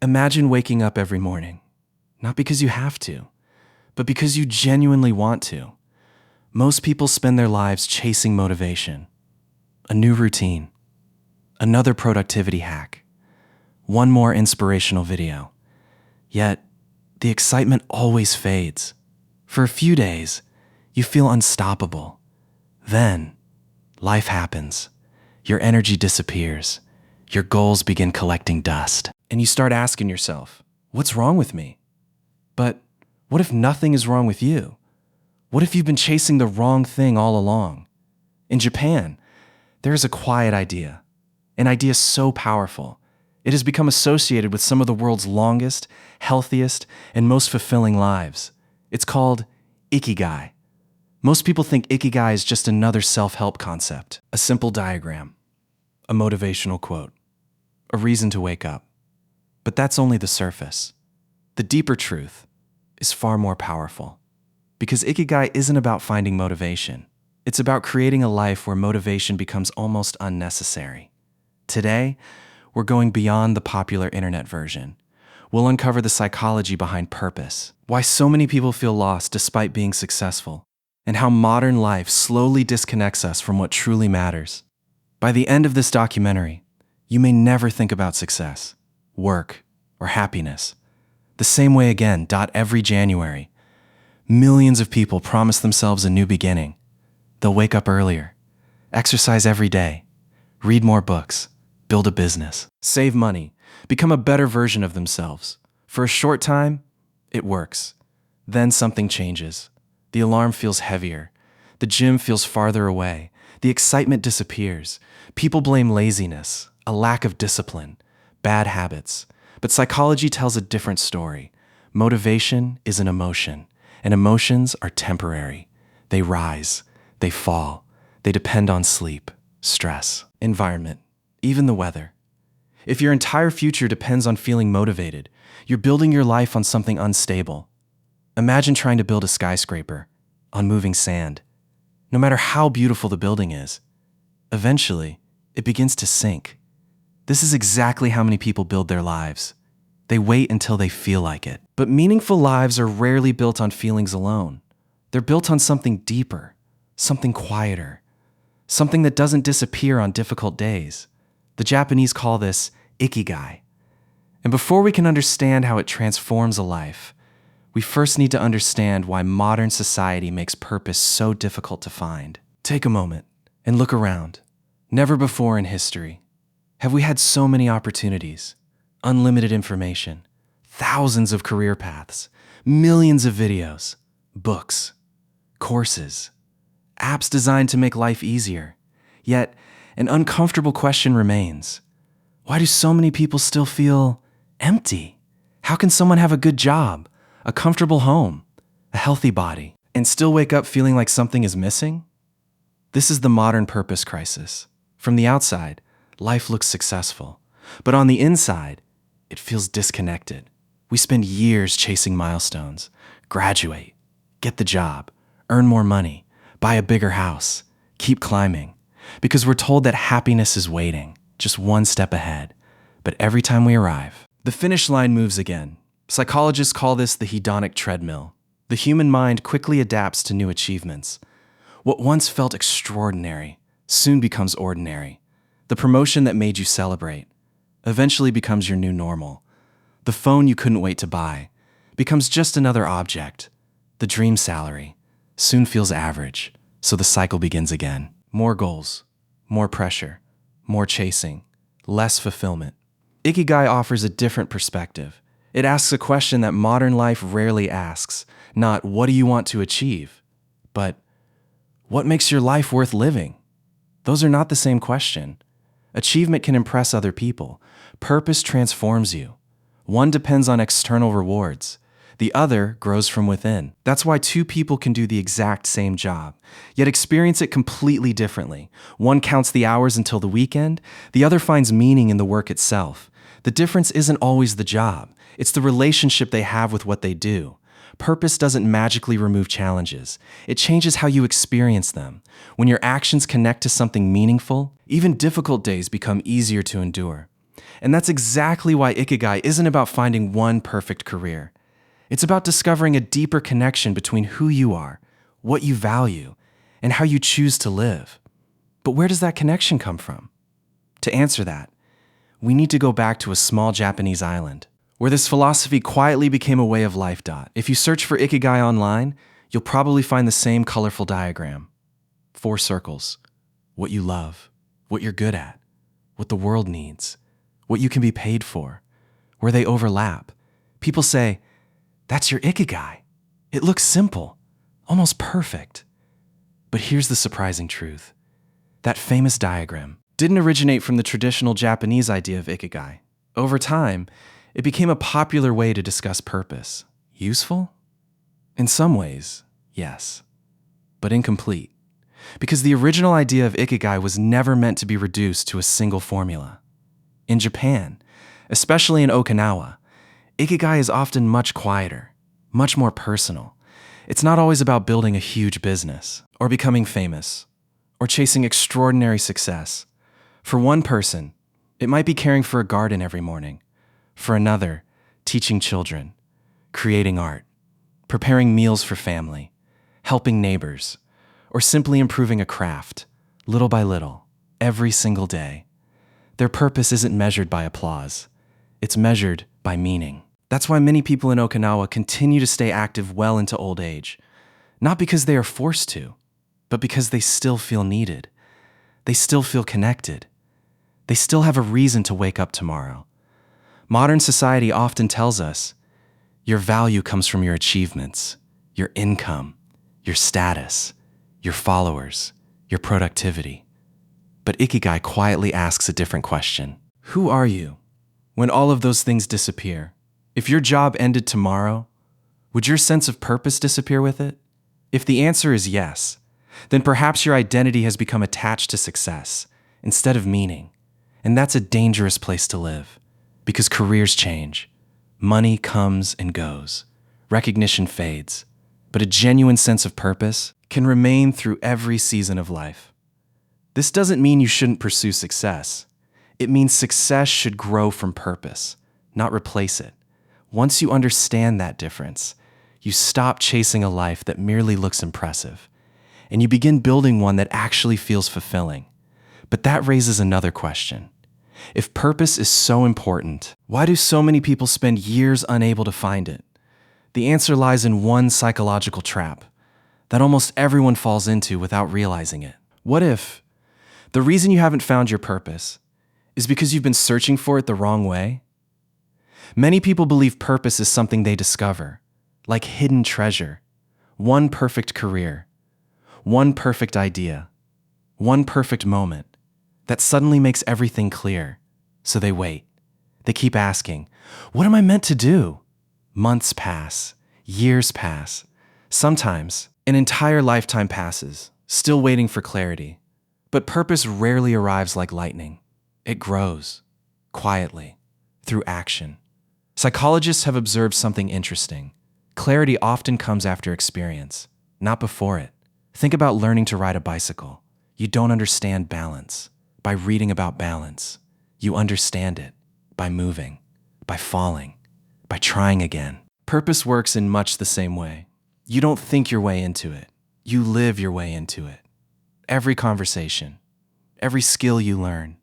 Imagine waking up every morning, not because you have to, but because you genuinely want to. Most people spend their lives chasing motivation, a new routine, another productivity hack, one more inspirational video. Yet, the excitement always fades. For a few days, you feel unstoppable. Then, life happens. Your energy disappears. Your goals begin collecting dust. And you start asking yourself, what's wrong with me? But what if nothing is wrong with you? What if you've been chasing the wrong thing all along? In Japan, there is a quiet idea, an idea so powerful. It has become associated with some of the world's longest, healthiest, and most fulfilling lives. It's called Ikigai. Most people think Ikigai is just another self-help concept, a simple diagram, a motivational quote, a reason to wake up. But that's only the surface. The deeper truth is far more powerful. Because Ikigai isn't about finding motivation. It's about creating a life where motivation becomes almost unnecessary. Today, we're going beyond the popular internet version. We'll uncover the psychology behind purpose, why so many people feel lost despite being successful, and how modern life slowly disconnects us from what truly matters. By the end of this documentary, you may never think about success, work, or happiness the same way again. Every January, millions of people promise themselves a new beginning. They'll wake up earlier, exercise every day, read more books, build a business, save money, become a better version of themselves. For a short time, it works. Then something changes. The alarm feels heavier. The gym feels farther away. The excitement disappears. People blame laziness, a lack of discipline, bad habits. But psychology tells a different story. Motivation is an emotion, and emotions are temporary. They rise, they fall, they depend on sleep, stress, environment, even the weather. If your entire future depends on feeling motivated, you're building your life on something unstable. Imagine trying to build a skyscraper on moving sand. No matter how beautiful the building is, eventually it begins to sink. This is exactly how many people build their lives. They wait until they feel like it. But meaningful lives are rarely built on feelings alone. They're built on something deeper, something quieter, something that doesn't disappear on difficult days. The Japanese call this Ikigai. And before we can understand how it transforms a life, we first need to understand why modern society makes purpose so difficult to find. Take a moment and look around. Never before in history have we had so many opportunities, unlimited information, thousands of career paths, millions of videos, books, courses, apps designed to make life easier. Yet, an uncomfortable question remains. Why do so many people still feel empty? How can someone have a good job, a comfortable home, a healthy body, and still wake up feeling like something is missing? This is the modern purpose crisis. From the outside, life looks successful, but on the inside, it feels disconnected. We spend years chasing milestones, graduate, get the job, earn more money, buy a bigger house, keep climbing, because we're told that happiness is waiting, just one step ahead. But every time we arrive, the finish line moves again. Psychologists call this the hedonic treadmill. The human mind quickly adapts to new achievements. What once felt extraordinary soon becomes ordinary. The promotion that made you celebrate eventually becomes your new normal. The phone you couldn't wait to buy becomes just another object. The dream salary soon feels average, so the cycle begins again. More goals, more pressure, more chasing, less fulfillment. Ikigai offers a different perspective. It asks a question that modern life rarely asks, not what do you want to achieve, but what makes your life worth living? Those are not the same question. Achievement can impress other people. Purpose transforms you. One depends on external rewards. The other grows from within. That's why two people can do the exact same job, yet experience it completely differently. One counts the hours until the weekend, the other finds meaning in the work itself. The difference isn't always the job. It's the relationship they have with what they do. Purpose doesn't magically remove challenges. It changes how you experience them. When your actions connect to something meaningful, even difficult days become easier to endure. And that's exactly why Ikigai isn't about finding one perfect career. It's about discovering a deeper connection between who you are, what you value, and how you choose to live. But where does that connection come from? To answer that, we need to go back to a small Japanese island, where this philosophy quietly became a way of life. If you search for Ikigai online, you'll probably find the same colorful diagram. 4 circles. What you love, what you're good at, what the world needs, what you can be paid for, where they overlap. People say, "That's your Ikigai." It looks simple, almost perfect. But here's the surprising truth. That famous diagram didn't originate from the traditional Japanese idea of Ikigai. Over time, it became a popular way to discuss purpose. Useful? In some ways, yes, but incomplete. Because the original idea of Ikigai was never meant to be reduced to a single formula. In Japan, especially in Okinawa, Ikigai is often much quieter, much more personal. It's not always about building a huge business, or becoming famous, or chasing extraordinary success. For one person, it might be caring for a garden every morning. For another, teaching children, creating art, preparing meals for family, helping neighbors, or simply improving a craft, little by little, every single day. Their purpose isn't measured by applause. It's measured by meaning. That's why many people in Okinawa continue to stay active well into old age. Not because they are forced to, but because they still feel needed. They still feel connected. They still have a reason to wake up tomorrow. Modern society often tells us, your value comes from your achievements, your income, your status, your followers, your productivity. But Ikigai quietly asks a different question. Who are you when all of those things disappear? If your job ended tomorrow, would your sense of purpose disappear with it? If the answer is yes, then perhaps your identity has become attached to success instead of meaning. And that's a dangerous place to live, because careers change. Money comes and goes. Recognition fades. But a genuine sense of purpose can remain through every season of life. This doesn't mean you shouldn't pursue success. It means success should grow from purpose, not replace it. Once you understand that difference, you stop chasing a life that merely looks impressive, and you begin building one that actually feels fulfilling. But that raises another question. If purpose is so important, why do so many people spend years unable to find it? The answer lies in one psychological trap that almost everyone falls into without realizing it. What if the reason you haven't found your purpose is because you've been searching for it the wrong way? Many people believe purpose is something they discover, like hidden treasure, one perfect career, one perfect idea, one perfect moment that suddenly makes everything clear. So they wait. They keep asking, what am I meant to do? Months pass, years pass. Sometimes an entire lifetime passes, still waiting for clarity. But purpose rarely arrives like lightning. It grows, quietly, through action. Psychologists have observed something interesting. Clarity often comes after experience, not before it. Think about learning to ride a bicycle. You don't understand balance by reading about balance. You understand it by moving, by falling, by trying again. Purpose works in much the same way. You don't think your way into it. You live your way into it. Every conversation, every skill you learn,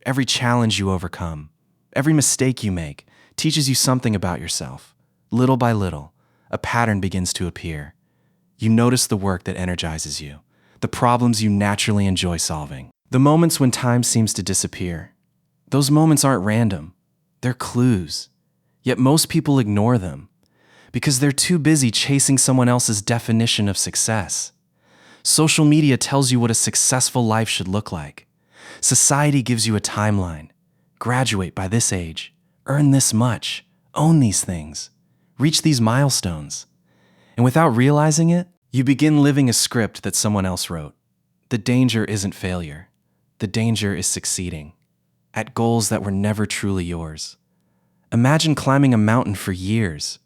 every challenge you overcome, every mistake you make teaches you something about yourself. Little by little, a pattern begins to appear. You notice the work that energizes you, the problems you naturally enjoy solving, the moments when time seems to disappear. Those moments aren't random. They're clues. Yet most people ignore them because they're too busy chasing someone else's definition of success. Social media tells you what a successful life should look like. Society gives you a timeline. Graduate by this age, earn this much, own these things, reach these milestones. And without realizing it, you begin living a script that someone else wrote. The danger isn't failure. The danger is succeeding at goals that were never truly yours. Imagine climbing a mountain for years,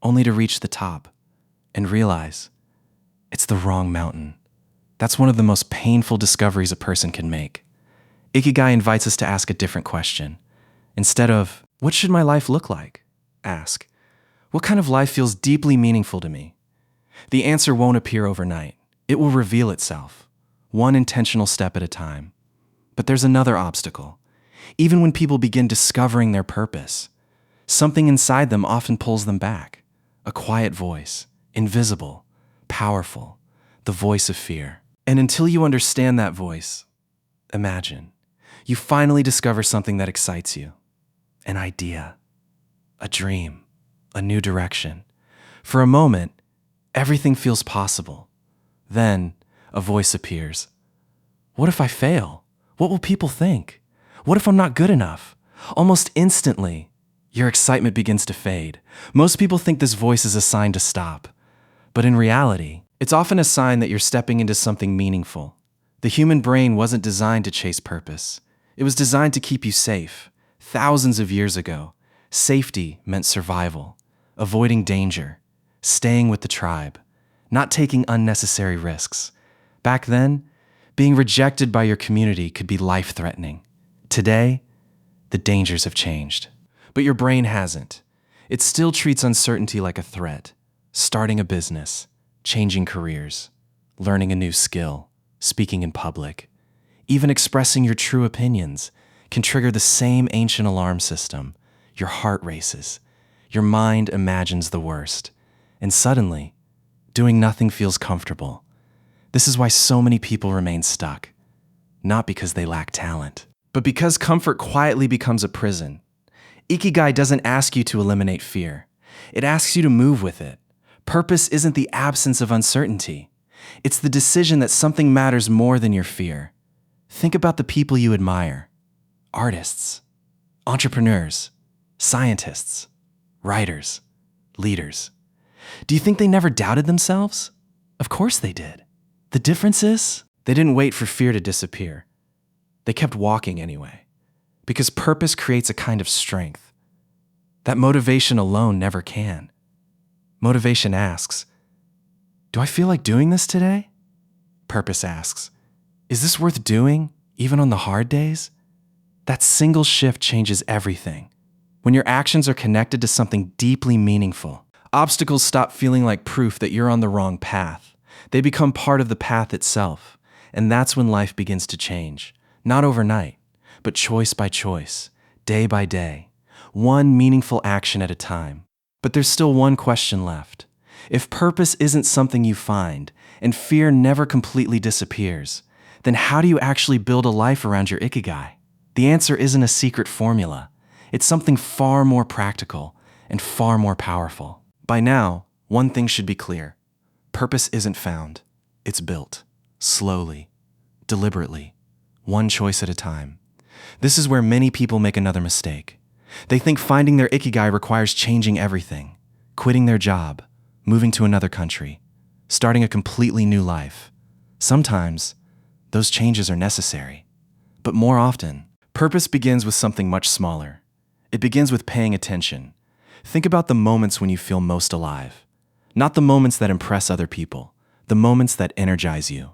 only to reach the top and realize it's the wrong mountain. That's one of the most painful discoveries a person can make. Ikigai invites us to ask a different question. Instead of, what should my life look like? Ask, what kind of life feels deeply meaningful to me? The answer won't appear overnight. It will reveal itself, one intentional step at a time. But there's another obstacle. Even when people begin discovering their purpose, something inside them often pulls them back. A quiet voice, invisible, powerful, the voice of fear. And until you understand that voice, imagine, you finally discover something that excites you. An idea, a dream, a new direction. For a moment, everything feels possible. Then, a voice appears. What if I fail? What will people think? What if I'm not good enough? Almost instantly, your excitement begins to fade. Most people think this voice is a sign to stop. But in reality, it's often a sign that you're stepping into something meaningful. The human brain wasn't designed to chase purpose. It was designed to keep you safe. Thousands of years ago, safety meant survival, avoiding danger, staying with the tribe, not taking unnecessary risks. Back then, being rejected by your community could be life-threatening. Today, the dangers have changed. But your brain hasn't. It still treats uncertainty like a threat. Starting a business, changing careers, learning a new skill, speaking in public, even expressing your true opinions can trigger the same ancient alarm system. Your heart races. Your mind imagines the worst. And suddenly, doing nothing feels comfortable. This is why so many people remain stuck. Not because they lack talent, but because comfort quietly becomes a prison. Ikigai doesn't ask you to eliminate fear. It asks you to move with it. Purpose isn't the absence of uncertainty. It's the decision that something matters more than your fear. Think about the people you admire. Artists, entrepreneurs, scientists, writers, leaders. Do you think they never doubted themselves? Of course they did. The difference is, they didn't wait for fear to disappear. They kept walking anyway. Because purpose creates a kind of strength that motivation alone never can. Motivation asks, do I feel like doing this today? Purpose asks, is this worth doing, even on the hard days? That single shift changes everything. When your actions are connected to something deeply meaningful, obstacles stop feeling like proof that you're on the wrong path. They become part of the path itself. And that's when life begins to change. Not overnight, but choice by choice, day by day, one meaningful action at a time. But there's still one question left. If purpose isn't something you find, and fear never completely disappears, then how do you actually build a life around your Ikigai? The answer isn't a secret formula. It's something far more practical and far more powerful. By now, one thing should be clear. Purpose isn't found. It's built. Slowly. Deliberately. One choice at a time. This is where many people make another mistake. They think finding their Ikigai requires changing everything. Quitting their job. Moving to another country. Starting a completely new life. Sometimes, those changes are necessary. But more often, purpose begins with something much smaller. It begins with paying attention. Think about the moments when you feel most alive. Not the moments that impress other people, the moments that energize you.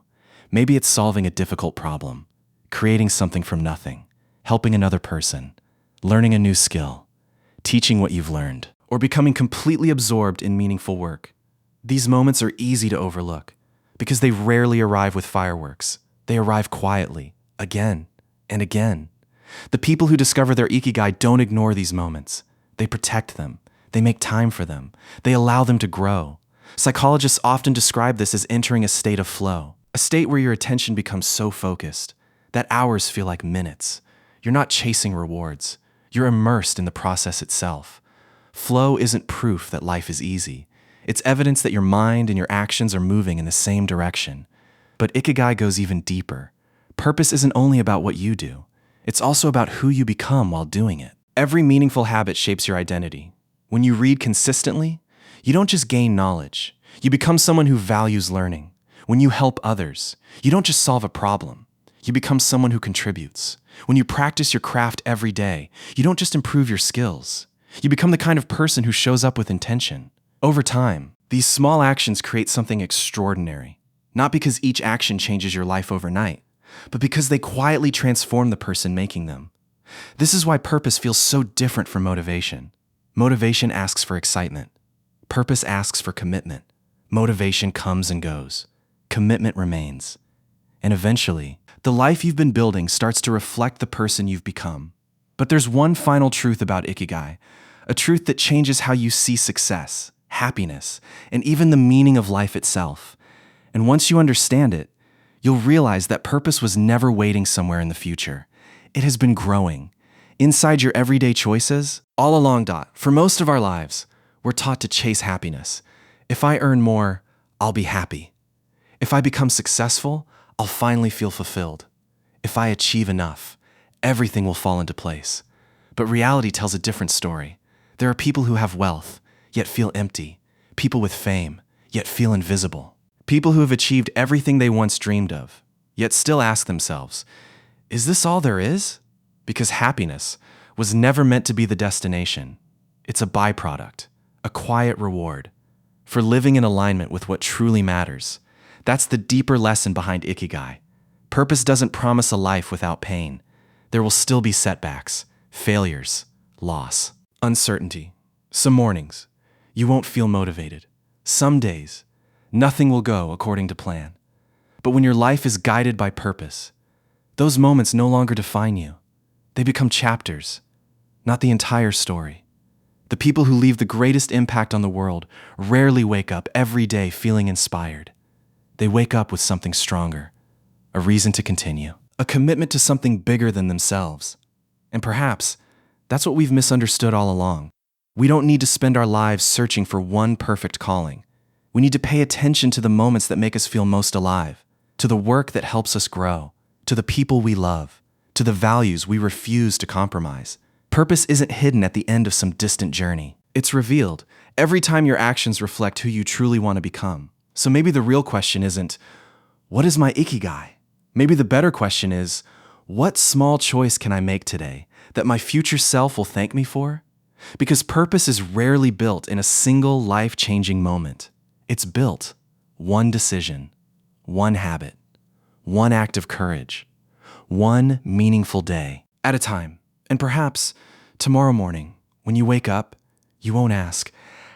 Maybe it's solving a difficult problem, creating something from nothing, helping another person, learning a new skill, teaching what you've learned, or becoming completely absorbed in meaningful work. These moments are easy to overlook because they rarely arrive with fireworks. They arrive quietly, again and again. The people who discover their Ikigai don't ignore these moments. They protect them. They make time for them. They allow them to grow. Psychologists often describe this as entering a state of flow, a state where your attention becomes so focused that hours feel like minutes. You're not chasing rewards. You're immersed in the process itself. Flow isn't proof that life is easy. It's evidence that your mind and your actions are moving in the same direction. But Ikigai goes even deeper. Purpose isn't only about what you do. It's also about who you become while doing it. Every meaningful habit shapes your identity. When you read consistently, you don't just gain knowledge. You become someone who values learning. When you help others, you don't just solve a problem. You become someone who contributes. When you practice your craft every day, you don't just improve your skills. You become the kind of person who shows up with intention. Over time, these small actions create something extraordinary. Not because each action changes your life overnight, but because they quietly transform the person making them. This is why purpose feels so different from motivation. Motivation asks for excitement. Purpose asks for commitment. Motivation comes and goes. Commitment remains. And eventually, the life you've been building starts to reflect the person you've become. But there's one final truth about Ikigai, a truth that changes how you see success, happiness, and even the meaning of life itself. And once you understand it, you'll realize that purpose was never waiting somewhere in the future. It has been growing. Inside your everyday choices, all along. For most of our lives, we're taught to chase happiness. If I earn more, I'll be happy. If I become successful, I'll finally feel fulfilled. If I achieve enough, everything will fall into place. But reality tells a different story. There are people who have wealth, yet feel empty. People with fame, yet feel invisible. People who have achieved everything they once dreamed of, yet still ask themselves, is this all there is? Because happiness was never meant to be the destination. It's a byproduct, a quiet reward for living in alignment with what truly matters. That's the deeper lesson behind Ikigai. Purpose doesn't promise a life without pain. There will still be setbacks, failures, loss, uncertainty. Some mornings, you won't feel motivated. Some days, nothing will go according to plan. But when your life is guided by purpose, those moments no longer define you. They become chapters, not the entire story. The people who leave the greatest impact on the world rarely wake up every day feeling inspired. They wake up with something stronger, a reason to continue, a commitment to something bigger than themselves. And perhaps that's what we've misunderstood all along. We don't need to spend our lives searching for one perfect calling. We need to pay attention to the moments that make us feel most alive, to the work that helps us grow, to the people we love, to the values we refuse to compromise. Purpose isn't hidden at the end of some distant journey. It's revealed every time your actions reflect who you truly want to become. So maybe the real question isn't, what is my Ikigai? Maybe the better question is, what small choice can I make today that my future self will thank me for? Because purpose is rarely built in a single life-changing moment. It's built one decision, one habit, one act of courage, one meaningful day at a time. And perhaps tomorrow morning, when you wake up, you won't ask,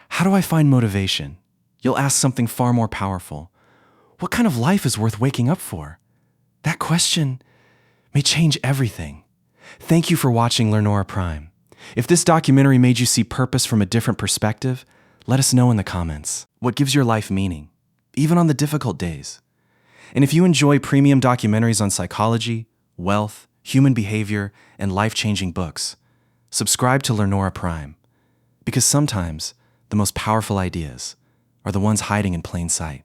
how do I find motivation? You'll ask something far more powerful. What kind of life is worth waking up for? That question may change everything. Thank you for watching Learnora Prime. If this documentary made you see purpose from a different perspective, let us know in the comments. What gives your life meaning, even on the difficult days? And if you enjoy premium documentaries on psychology, wealth, human behavior, and life-changing books, subscribe to Learnora Prime. Because sometimes the most powerful ideas are the ones hiding in plain sight.